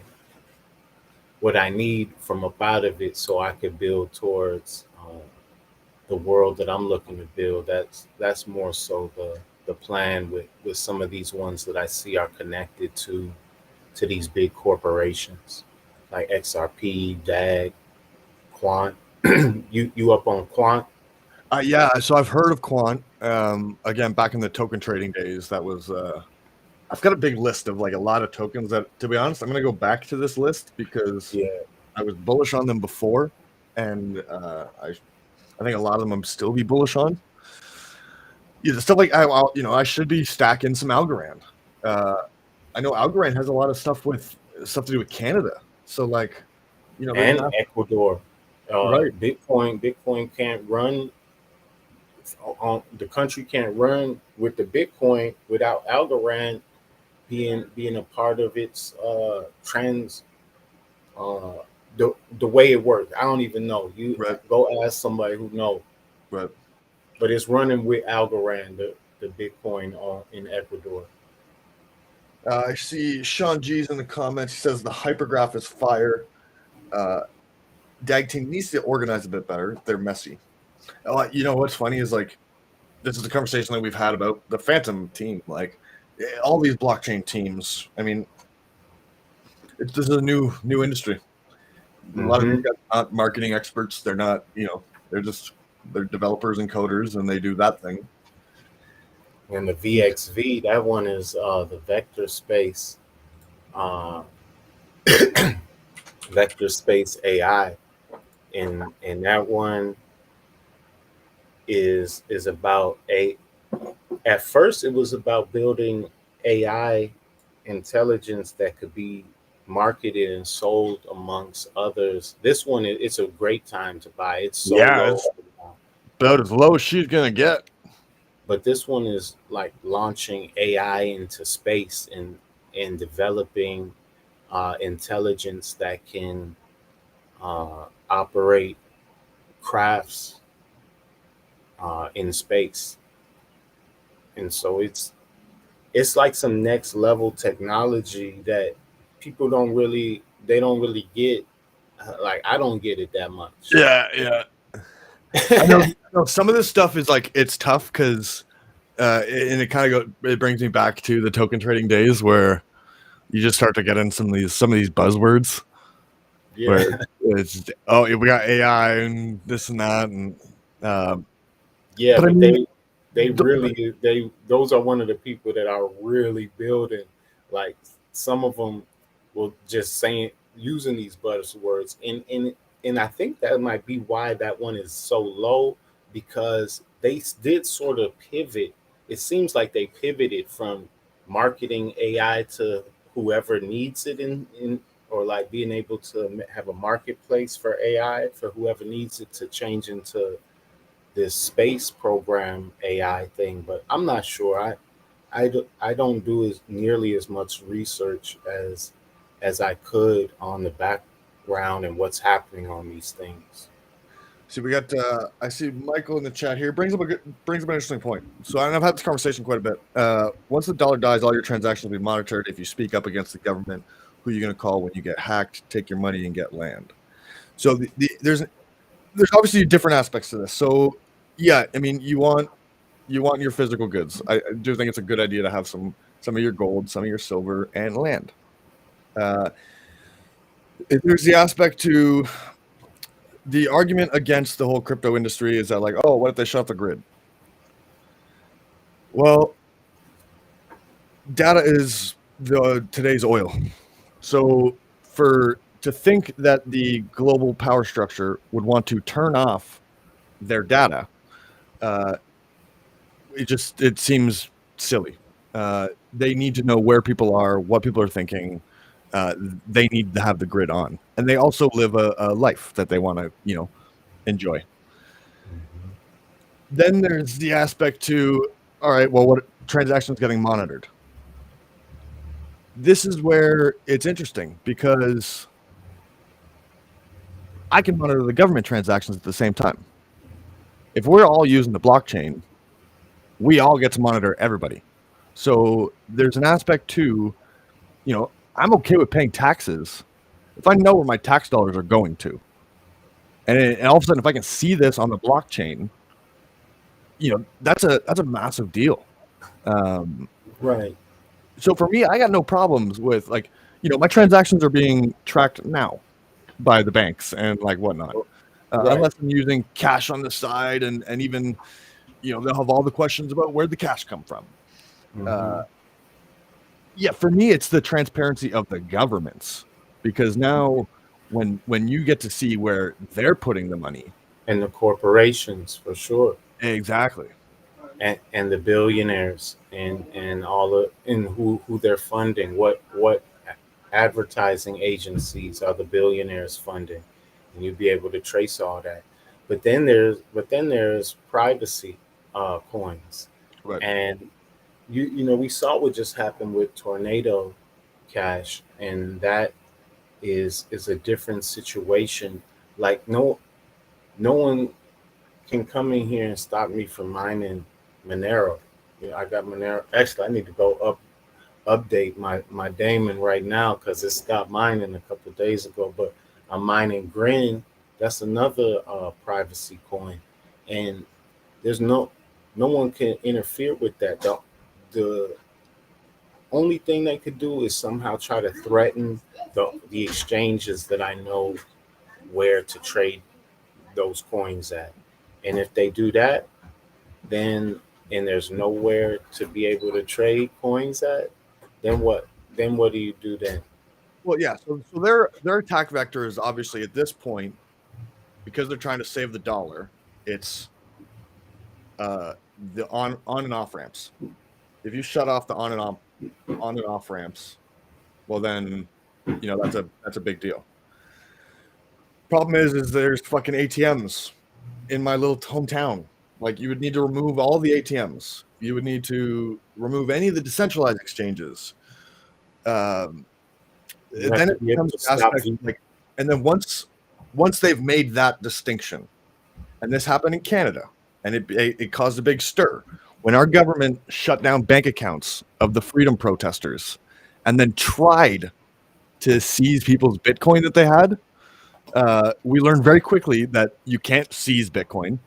Speaker 2: what I need from up out of it, so I could build towards the world that I'm looking to build. That's more so the plan with some of these ones that I see are connected to these big corporations like XRP, DAG, Quant. You up on Quant?
Speaker 1: yeah. So I've heard of Quant. Again, back in the token trading days, that was. I've got a big list of like a lot of tokens that, to be honest, I'm going to go back to this list because
Speaker 2: Yeah,
Speaker 1: I was bullish on them before, and I think a lot of them I'm still be bullish on. Yeah, stuff like I should be stacking some Algorand. Uh, I know Algorand has a lot of stuff to do with Canada. So like, there's
Speaker 2: and
Speaker 1: not
Speaker 2: Ecuador.
Speaker 1: right.
Speaker 2: Bitcoin can't run on the country can't run with the Bitcoin without Algorand being a part of its uh the way it works. I don't even know. You
Speaker 1: Right,
Speaker 2: go ask somebody who know.
Speaker 1: right.
Speaker 2: But it's running with Algorand, the Bitcoin in Ecuador.
Speaker 1: I see Sean G's in the comments. He says the hypergraph is fire. Uh, Dag team needs to organize a bit better. They're messy. You know what's funny is like this is a conversation that we've had about the Phantom team. Like all these blockchain teams. I mean, this is a new industry. A lot of these
Speaker 2: Hmm.
Speaker 1: guys are not marketing experts. They're not. They're developers and coders, and they do that thing.
Speaker 2: And the VXV, that one is the vector space, uh, vector space AI, and that one is about a. At first, it was about building AI intelligence that could be marketed and sold amongst others. This one, it's a great time to buy. It's so
Speaker 1: Yeah,
Speaker 2: low
Speaker 1: it's
Speaker 2: right now.
Speaker 1: about as low as she's gonna get.
Speaker 2: But this one is like launching AI into space and developing intelligence that can operate crafts in space. And so it's like some next level technology that people don't really get. Like I don't get it that much.
Speaker 1: Yeah, yeah. I know some of this stuff is like it's tough because and it kind of it brings me back to the token trading days where you just start to get in some of these buzzwords where
Speaker 2: Yeah.
Speaker 1: it's oh we got AI and this and that and um,
Speaker 2: Yeah,
Speaker 1: but I
Speaker 2: but
Speaker 1: mean
Speaker 2: they
Speaker 1: the,
Speaker 2: really they those are one of the people that are really building. Like some of them will just saying using these buzzwords, and I think that might be why that one is so low, because did sort of pivot. It seems like they pivoted from marketing AI to whoever needs it in or like being able to have a marketplace for AI for whoever needs it to change into this space program AI thing, but I'm not sure. I don't do as nearly as much research as I could on the background and what's happening on these things.
Speaker 1: see we got I see Michael in the chat here brings up an interesting point. So and I've had this conversation quite a bit. Once the dollar dies, all your transactions will be monitored. If you speak up against the government, who are you going to call when you get hacked? Take your money and get land. So there's obviously different aspects to this. So yeah, I mean you want your physical goods. I do think it's a good idea to have some of your gold, some of your silver, and land. Uh, there's the aspect to the argument against the whole crypto industry is that like, oh, what if they shut off the grid? Well, data is the today's oil. So for to think that the global power structure would want to turn off their data, uh, it seems silly. They need to know where people are, what people are thinking. They need to have the grid on, and they also live a life that they want to, enjoy. Then there's the aspect to, all right, well, what transactions getting monitored? This is where it's interesting because I can monitor the government transactions at the same time. If we're all using the blockchain, we all get to monitor everybody. So there's an aspect to, I'm okay with paying taxes if I know where my tax dollars are going to. And all of a sudden, if I can see this on the blockchain, that's a massive deal. Um,
Speaker 2: Right.
Speaker 1: so for me, I got no problems with like, my transactions are being tracked now by the banks and like whatnot.
Speaker 2: Right.
Speaker 1: Unless I'm using cash on the side and even, they'll have all the questions about where the cash come from. Uh,
Speaker 2: Hmm.
Speaker 1: yeah, for me, it's the transparency of the governments because now when you get to see where they're putting the money,
Speaker 2: And the corporations for sure,
Speaker 1: exactly.
Speaker 2: and the billionaires and all the and who they're funding. What advertising agencies are the billionaires funding, and you'd be able to trace all that. But then there's privacy coins,
Speaker 1: Right.
Speaker 2: and we saw what just happened with Tornado Cash, and that is a different situation. Like no one can come in here and stop me from mining Monero. I got Monero. Actually, I need to go update my daemon right now because it stopped mining a couple of days ago. But I'm mining Grin. That's another privacy coin, and there's no one can interfere with that. The only thing they could do is somehow try to threaten the exchanges that I know where to trade those coins at. And if they do that, then and there's nowhere to be able to trade coins at, then what? Then what do you do then?
Speaker 1: Well, yeah. So their attack vector is obviously at this point, because they're trying to save the dollar. It's the on and off ramps. If you shut off the on and off ramps, well then, that's a big deal. Problem is there's fucking ATMs in my little hometown. Like, you would need to remove all the ATMs. You would need to remove any of the decentralized exchanges. Um,
Speaker 2: You have
Speaker 1: then
Speaker 2: to
Speaker 1: it
Speaker 2: be able
Speaker 1: becomes
Speaker 2: to
Speaker 1: an
Speaker 2: stop.
Speaker 1: aspect like, and then once they've made that distinction, and this happened in Canada, and it caused a big stir when our government shut down bank accounts of the freedom protesters, and then tried to seize people's Bitcoin that they had. We learned very quickly that you can't seize Bitcoin.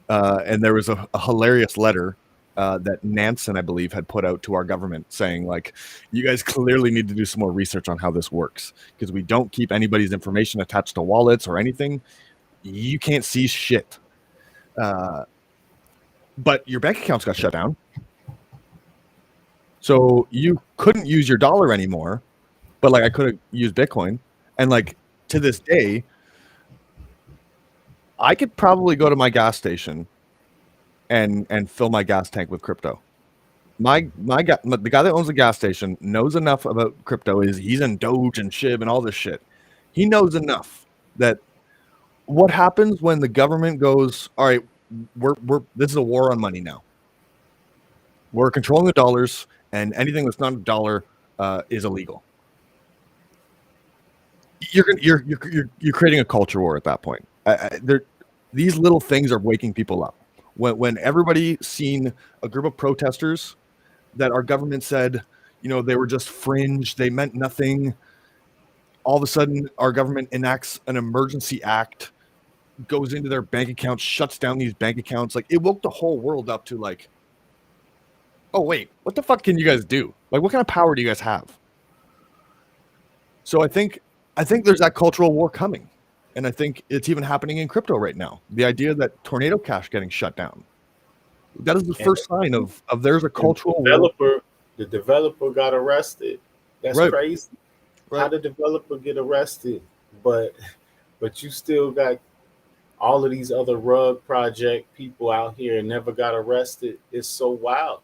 Speaker 1: And there was a hilarious letter that Nansen, I believe, had put out to our government saying, like, you guys clearly need to do some more research on how this works, because we don't keep anybody's information attached to wallets or anything. You can't seize shit. But your bank accounts got shut down. So you couldn't use your dollar anymore. But like, I could have used Bitcoin. And like, to this day, I could probably go to my gas station and fill my gas tank with crypto. The guy that owns the gas station knows enough about crypto. He's in Doge and Shib and all this shit. He knows enough that what happens when the government goes, all right, we're this is a war on money now. We're controlling the dollars, and anything that's not a dollar is illegal. You're creating a culture war at that point. These little things are waking people up. When everybody seen a group of protesters that our government said, they were just fringe, they meant nothing. All of a sudden, our government enacts an emergency act, goes into their bank accounts, shuts down these bank accounts. Like, it woke the whole world up to like, oh wait, what the fuck can you guys do? Like, what kind of power do you guys have? So I think there's that cultural war coming. And I think it's even happening in crypto right now. The idea that Tornado Cash getting shut down. That is the
Speaker 2: And
Speaker 1: first sign of there's a
Speaker 2: and
Speaker 1: cultural war.
Speaker 2: the developer got arrested. That's
Speaker 1: Right.
Speaker 2: crazy. How
Speaker 1: Right.
Speaker 2: the developer get arrested? But you still got all of these other rug project people out here and never got arrested. It's so wild.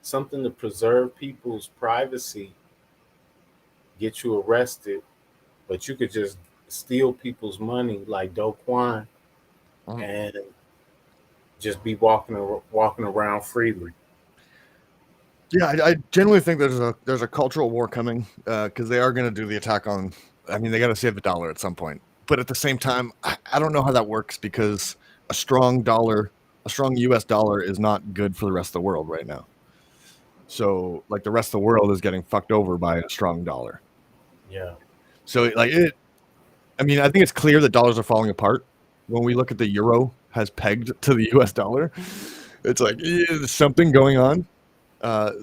Speaker 2: Something to preserve people's privacy, get you arrested, but you could just steal people's money like Do Kwon and just be walking around freely.
Speaker 1: Yeah, I genuinely think there's a cultural war coming, because they are going to do the attack on. I mean, they got to save the dollar at some point. But at the same time, I don't know how that works, because a strong dollar, a strong U.S. dollar, is not good for the rest of the world right now. So, like, the rest of the world is getting fucked over by a strong dollar.
Speaker 2: Yeah.
Speaker 1: So, like, I mean, I think it's clear that dollars are falling apart. When we look at the euro has pegged to the U.S. dollar, it's like, there's something going on.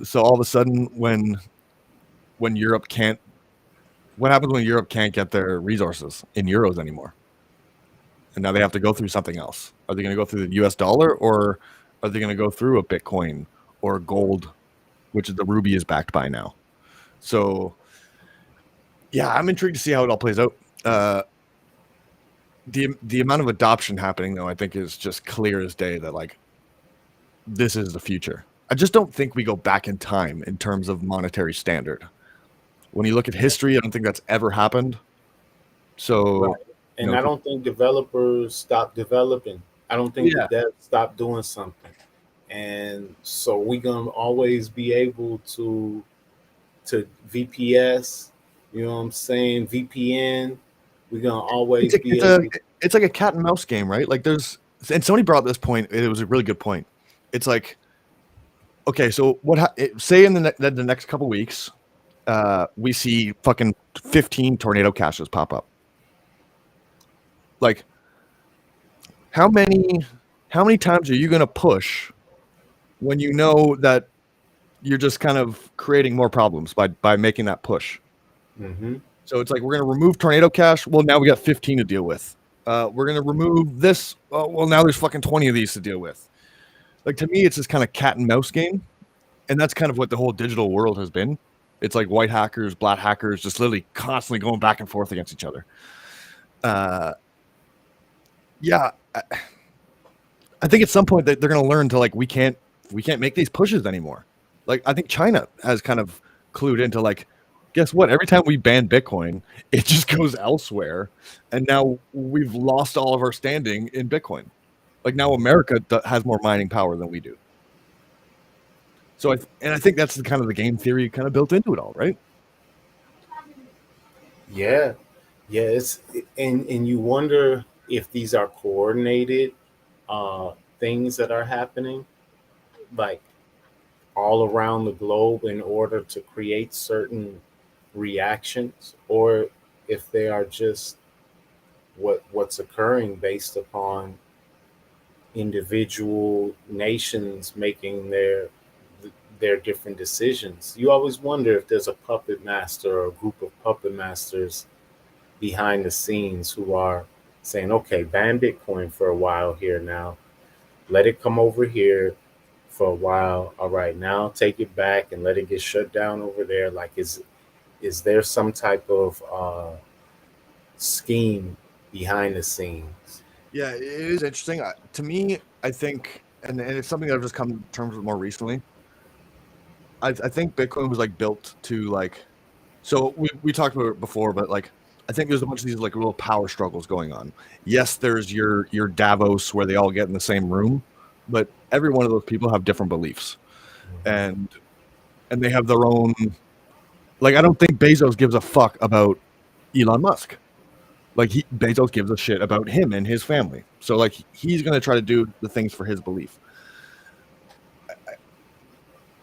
Speaker 1: So all of a sudden, when Europe can't, what happens when Europe can't get their resources in euros anymore? And now they have to go through something else. Are they going to go through the US dollar, or are they going to go through a Bitcoin or gold, which is the ruby is backed by now? So, yeah, I'm intrigued to see how it all plays out. The amount of adoption happening, though, I think is just clear as day that, like, this is the future. I just don't think we go back in time in terms of monetary standard. When you look at history, I don't think that's ever happened. So,
Speaker 2: Right. And I don't think developers stop developing. I don't think the
Speaker 1: yeah,
Speaker 2: devs stop doing something. And so we're gonna always be able to VPS You know what I'm saying? VPN. We're gonna
Speaker 1: It's
Speaker 2: always
Speaker 1: a
Speaker 2: be
Speaker 1: it's a
Speaker 2: able.
Speaker 1: it's like a cat and mouse game, right? Like there's and somebody brought up this point. It was a really good point. It's like, okay, so say in the next couple weeks, we see fucking 15 tornado caches pop up. Like how many how many times are you going to push when you know that you're just kind of creating more problems by making that push?
Speaker 2: Mm-hmm.
Speaker 1: So it's like we're going to remove tornado cache. Well, now we got 15 to deal with. We're going to remove this. Well, now there's fucking 20 of these to deal with. Like to me, it's this kind of cat and mouse game, and that's kind of what the whole digital world has been. It's like white hackers, black hackers, just literally constantly going back and forth against each other. Uh, yeah, I think at some point that they're going to learn to like we can't make these pushes anymore. Like I think China has kind of clued into like, guess what? Every time we ban Bitcoin, it just goes elsewhere, and now we've lost all of our standing in Bitcoin. Like now America has more mining power than we do. So I think that's the kind of the game theory kind of built into it all, right?
Speaker 2: Yeah, yeah. And you wonder if these are coordinated things that are happening, like all around the globe, in order to create certain reactions, or if they are just what's occurring based upon individual nations making their different decisions. You always wonder if there's a puppet master or a group of puppet masters behind the scenes who are saying, okay, ban Bitcoin for a while here now. Let it come over here for a while. All right, now take it back and let it get shut down over there. Like, is there some type of scheme behind the scenes?
Speaker 1: Yeah, it is interesting. To me, I think, and it's something that I've just come to terms with more recently. I think Bitcoin was like built to like, so we talked about it before, but like I think there's a bunch of these like little power struggles going on. Yes, there's your Davos where they all get in the same room, but every one of those people have different beliefs, and and they have their own. Like I don't think Bezos gives a fuck about Elon Musk. Like Bezos gives a shit about him and his family. So like he's gonna try to do the things for his belief.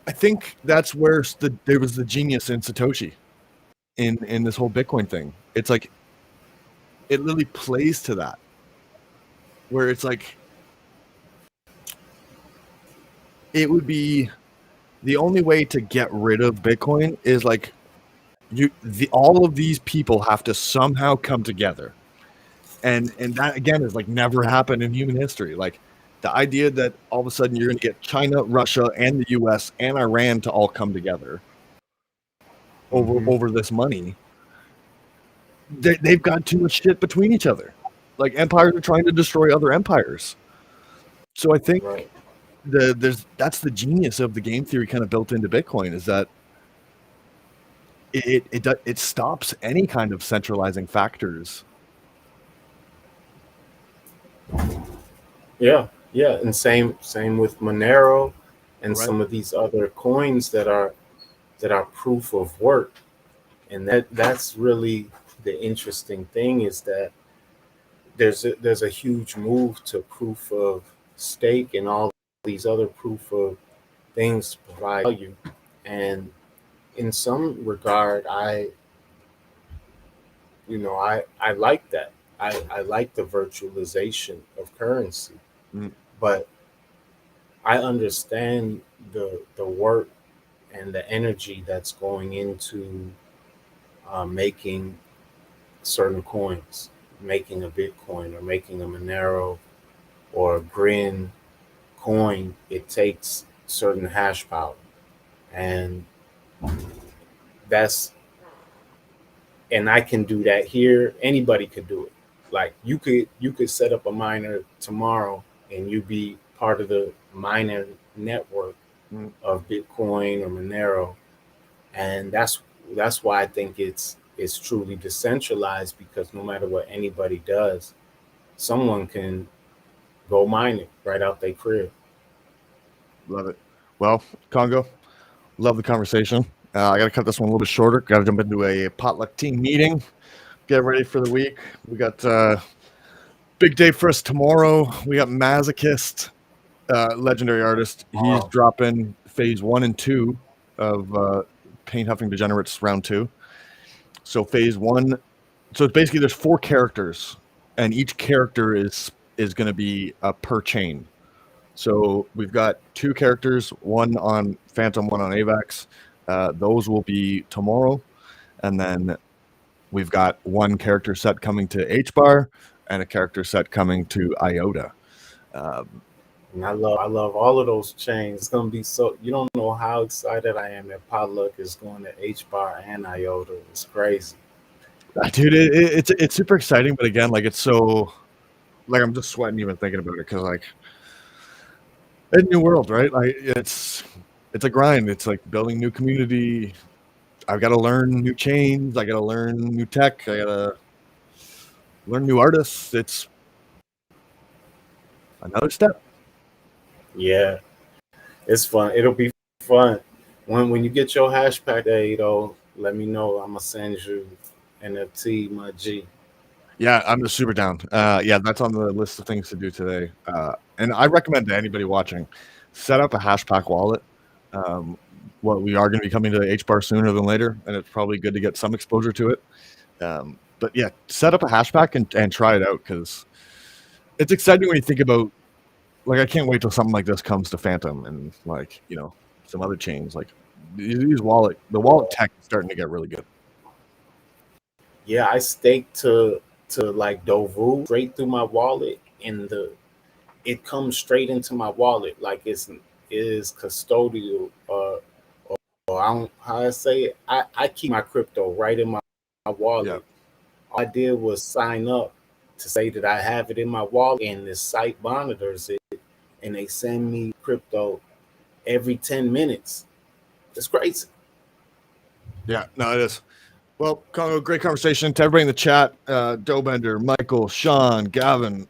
Speaker 1: I think that's where there was the genius in Satoshi in this whole Bitcoin thing. It's like it literally plays to that, where it's like it would be the only way to get rid of Bitcoin is like all of these people have to somehow come together, and that again is like never happened in human history. Like the idea that all of a sudden you're going to get China, Russia, and the U.S. and Iran to all come together
Speaker 2: Mm-hmm.
Speaker 1: over this money. They've got too much shit between each other. Like empires are trying to destroy other empires. So I think
Speaker 2: Right.
Speaker 1: that's the genius of the game theory kind of built into Bitcoin is that it stops any kind of centralizing factors.
Speaker 2: Yeah, yeah, and same with Monero and
Speaker 1: Right.
Speaker 2: some of these other coins that are proof of work. And that's really the interesting thing, is that there's a huge move to proof of stake and all these other proof of things to provide value. And in some regard, I like that. I like the virtualization of currency,
Speaker 1: Mm,
Speaker 2: but I understand the work and the energy that's going into making certain coins, making a Bitcoin or making a Monero or a Grin coin. It takes certain hash power, and that's and I can do that here. Anybody could do it. Like you could set up a miner tomorrow, and you be part of the miner network
Speaker 1: mm.
Speaker 2: of Bitcoin or Monero, and that's why I think it's truly decentralized, because no matter what anybody does, someone can go mine it right out their crib.
Speaker 1: Love it. Well, Congo, love the conversation. I got to cut this one a little bit shorter. Got to jump into a potluck team meeting. Get ready for the week. We got big day for us tomorrow. We got Masochist, legendary artist. He's
Speaker 2: Oh,
Speaker 1: dropping phase 1 and 2 of Paint Huffing Degenerates round 2. So phase 1. So it's basically there's 4 characters, and each character is going to be per chain. So we've got 2 characters, one on Phantom, one on Avax. Those will be tomorrow. And then we've got 1 character set coming to H-Bar and a character set coming to Iota.
Speaker 2: and I love all of those chains. It's gonna be so. You don't know how excited I am that Potluck is going to H Bar and Iota. It's crazy.
Speaker 1: Dude, it's super exciting, but again, like it's so like I'm just sweating even thinking about it because like it's a new world, right? Like it's a grind. It's like building new community. I've got to learn new chains. I got to learn new tech. I got to learn new artists. It's another step.
Speaker 2: Yeah, it's fun. It'll be fun when you get your hash pack day though. Let me know. I'm gonna send you NFT, my G.
Speaker 1: Yeah, I'm just super down. Yeah, that's on the list of things to do today. And I recommend to anybody watching, set up a Hashpack wallet. What we are going to be coming to H-Bar sooner than later, and it's probably good to get some exposure to it. But yeah, set up a Hashpack and try it out because it's exciting when you think about, like, I can't wait till something like this comes to Phantom and like, you know, some other chains. Like the wallet tech is starting to get really good.
Speaker 2: Yeah, I staked to like Dovu straight through my wallet, and it comes straight into my wallet like it is custodial. Or I don't how I say it. I keep my crypto right in my
Speaker 1: Yeah.
Speaker 2: wallet. All I did was sign up to say that I have it in my wallet, and the site monitors it, and they send me crypto every 10 minutes. It's crazy.
Speaker 1: Yeah, no, it is. Well, Congo, great conversation. To everybody in the chat, Dobender, Michael, Sean, Gavin,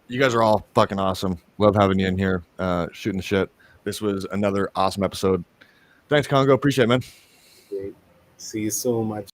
Speaker 1: you guys are all fucking awesome. Love having you in here, shooting the shit. This was another awesome episode. Thanks, Congo. Appreciate it, man.
Speaker 2: See you soon, my